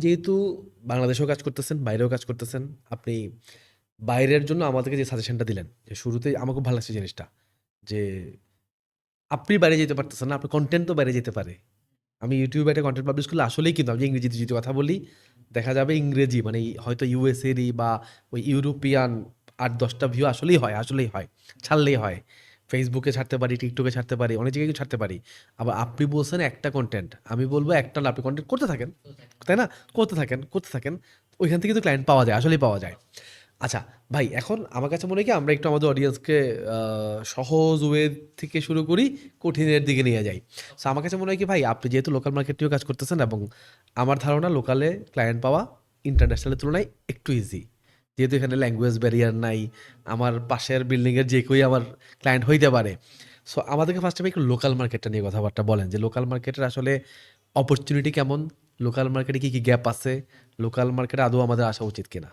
যেহেতু বাংলাদেশেও কাজ করতেছেন, বাইরেও কাজ করতেছেন, আপনি বাইরের জন্য আমাদেরকে যে সাজেশনটা দিলেন, যে শুরুতেই আমার খুব ভালো লাগছে জিনিসটা। যে আপনি বাইরে যেতে পারতেছেন না, আপনার কনটেন্ট তো বাইরে যেতে পারে। আমি ইউটিউবে একটা কনটেন্ট পাবলিশ করলে আসলেই কিন্তু আমি যে ইংরেজিতে যদি কথা বলি, দেখা যাবে ইংরেজি মানে হয়তো ইউএসএরই বা ওই ইউরোপিয়ান ৮-১০টা ভিউ আসলেই হয়, আসলেই হয়। ছাড়লেই হয়। ফেসবুকে ছাড়তে পারি, টিকটকে ছাড়তে পারি, অনেক জায়গায় কিন্তু ছাড়তে পারি। আবার আপনি বলছেন একটা কনটেন্ট, আমি বলব একটা না, আপনি কনটেন্ট করতে থাকেন, তাই না? করতে থাকেন, করতে থাকেন। ওইখান থেকে কিন্তু ক্লায়েন্ট পাওয়া যায়, আসলেই পাওয়া যায়। আচ্ছা ভাই, এখন আমার কাছে মনে হয় কি আমরা একটু আমাদের অডিয়েন্সকে সহজ ওয়ে থেকে শুরু করি, কঠিনের দিকে নিয়ে যাই। সো আমার কাছে মনে হয় কি ভাই, আপনি যেহেতু লোকাল মার্কেটেও কাজ করতেছেন এবং আমার ধারণা লোকালে ক্লায়েন্ট পাওয়া ইন্টারন্যাশনালের তুলনায় একটু ইজি। যেহেতু এখানে ল্যাঙ্গুয়েজ ব্যারিয়ার নাই, আমার পাশের বিল্ডিংয়ের যে কেউই আমার ক্লায়েন্ট হইতে পারে। সো আমাদেরকে ফার্স্ট টাইম একটু লোকাল মার্কেটটা নিয়ে কথাবার্তা বলেন যে লোকাল মার্কেটের আসলে অপরচুনিটি কেমন, লোকাল মার্কেটে কী কী গ্যাপ আছে, লোকাল মার্কেটে আদৌ আমাদের আসা উচিত কিনা।